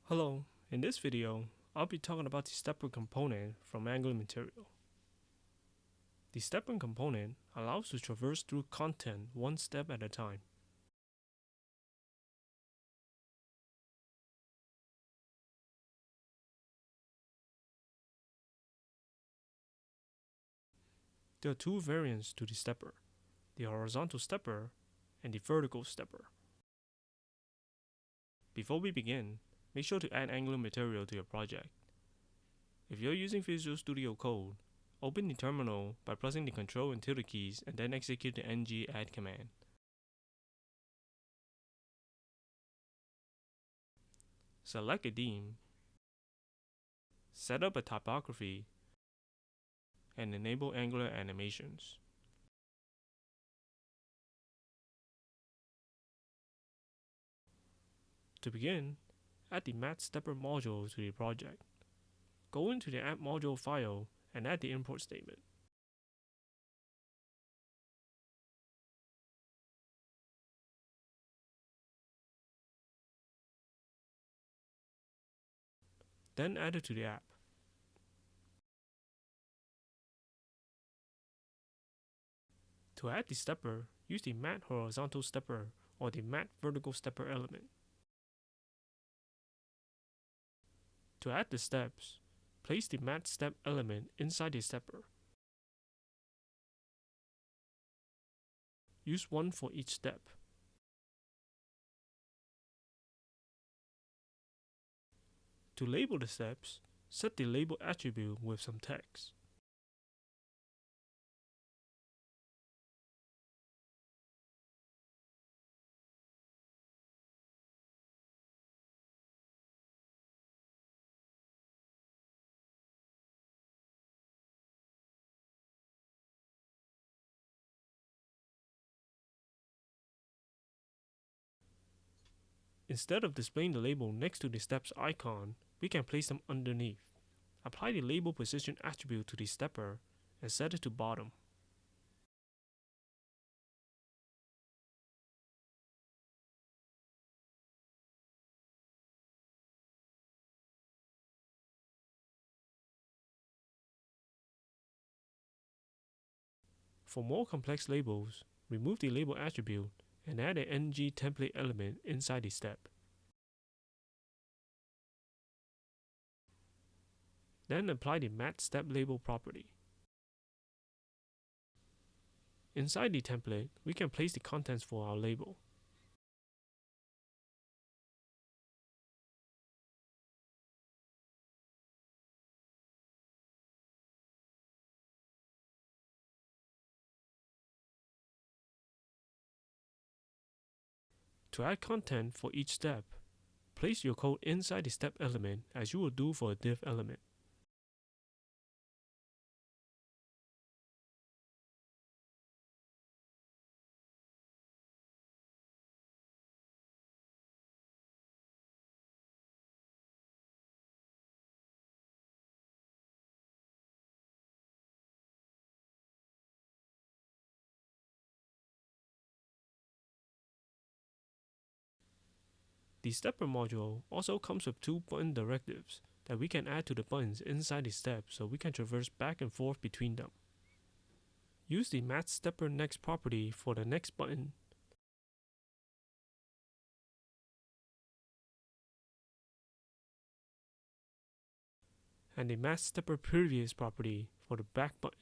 Hello, in this video, I'll be talking about the stepper component from Angular material. The stepper component allows to traverse through content one step at a time. There are two variants to the stepper, the horizontal stepper and the vertical stepper. Before we begin, make sure to add Angular material to your project. If you're using Visual Studio Code, open the terminal by pressing the Ctrl and tilde keys and then execute the ng add command. Select a theme, set up a typography, and enable Angular animations. To begin, add the matStepperModule to the project. Go into the app module file and add the import statement. Then add it to the app. To add the stepper, use the mat horizontal stepper or the mat vertical stepper element. To add the steps, place the matStep element inside the stepper. Use one for each step. To label the steps, set the label attribute with some text. Instead of displaying the label next to the steps icon, we can place them underneath. Apply the labelPosition attribute to the stepper and set it to bottom. For more complex labels, remove the label attribute and add an ng template element inside the step. Then apply the matStepLabel property. Inside the template, we can place the contents for our label. To add content for each step, place your code inside the step element as you would do for a div element. The stepper module also comes with two button directives that we can add to the buttons inside the step so we can traverse back and forth between them. Use the matStepperNext property for the next button and the matStepperPrevious property for the back button.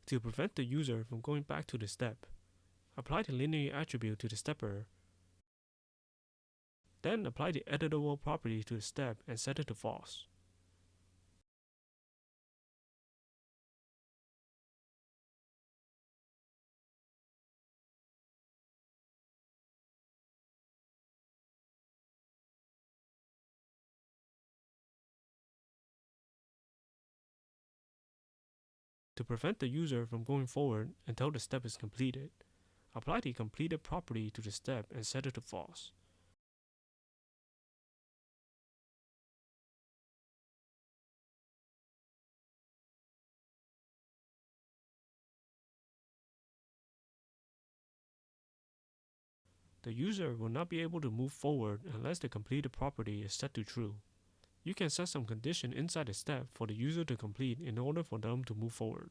To prevent the user from going back to the step, apply the linear attribute to the stepper, then apply the editable property to the step and set it to false. To prevent the user from going forward until the step is completed, apply the completed property to the step and set it to false. The user will not be able to move forward unless the completed property is set to true. You can set some condition inside the step for the user to complete in order for them to move forward.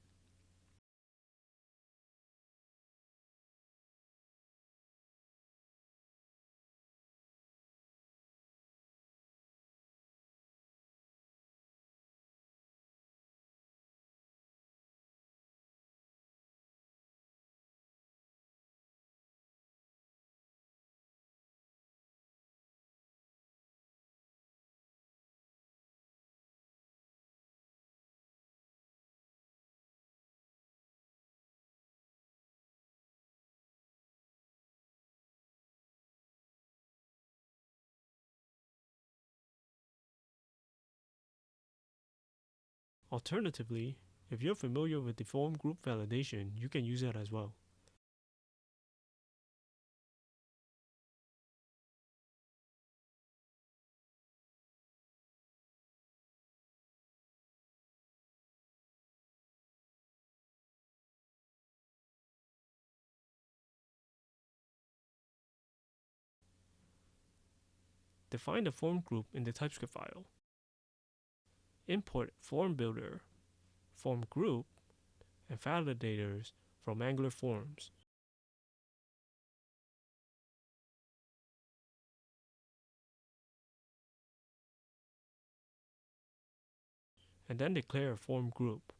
Alternatively, if you're familiar with the form group validation, you can use that as well. Define the form group in the TypeScript file. Import form builder, form group, and validators from Angular Forms. And then declare a form group.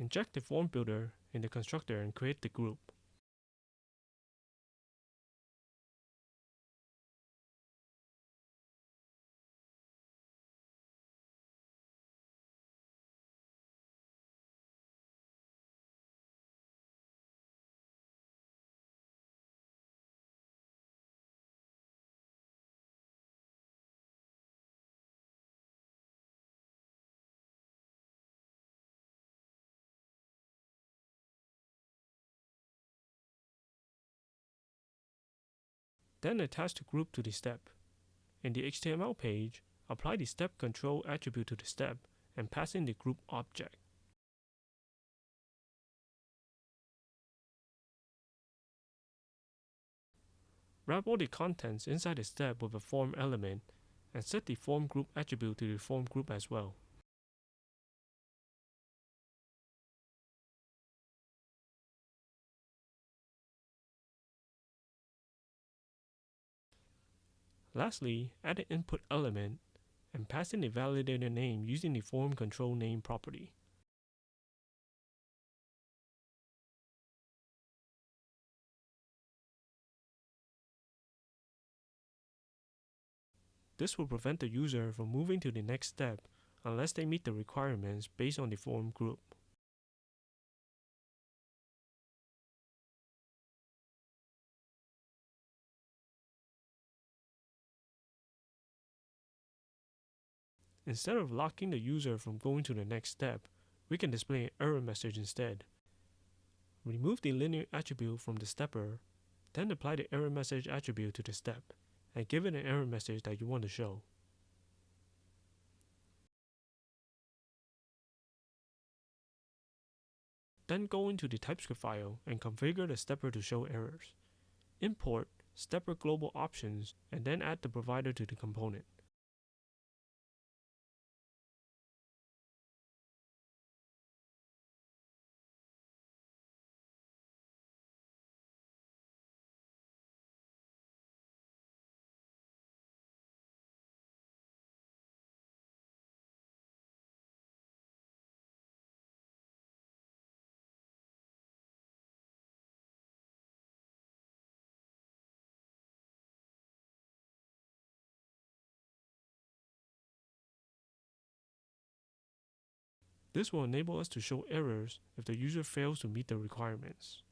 Inject the form builder in the constructor and create the group. Then attach the group to the step. In the HTML page, apply the stepControl attribute to the step and pass in the group object. Wrap all the contents inside the step with a form element and set the form group attribute to the form group as well. Lastly, add an input element and pass in the validator name using the formControlName property. This will prevent the user from moving to the next step unless they meet the requirements based on the form group. Instead of locking the user from going to the next step, we can display an error message instead. Remove the linear attribute from the stepper, then apply the error message attribute to the step, and give it an error message that you want to show. Then go into the TypeScript file and configure the stepper to show errors. Import stepper global options and then add the provider to the component. This will enable us to show errors if the user fails to meet the requirements.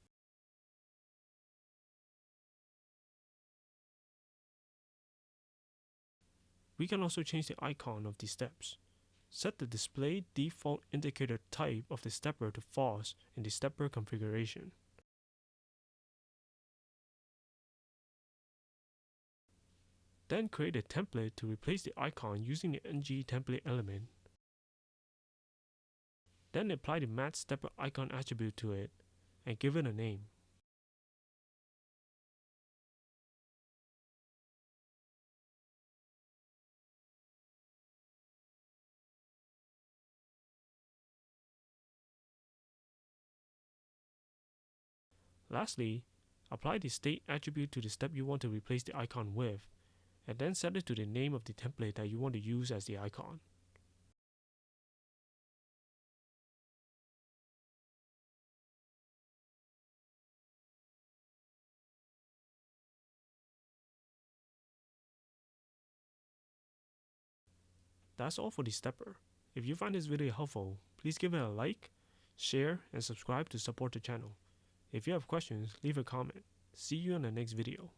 We can also change the icon of the steps. Set the displayDefaultIndicator type of the stepper to false in the stepper configuration. Then create a template to replace the icon using the ng template element. Then apply the matStepperIcon attribute to it and give it a name. Lastly, apply the state attribute to the step you want to replace the icon with, and then set it to the name of the template that you want to use as the icon. That's all for the stepper. If you find this video helpful, please give it a like, share, and subscribe to support the channel. If you have questions, leave a comment. See you in the next video.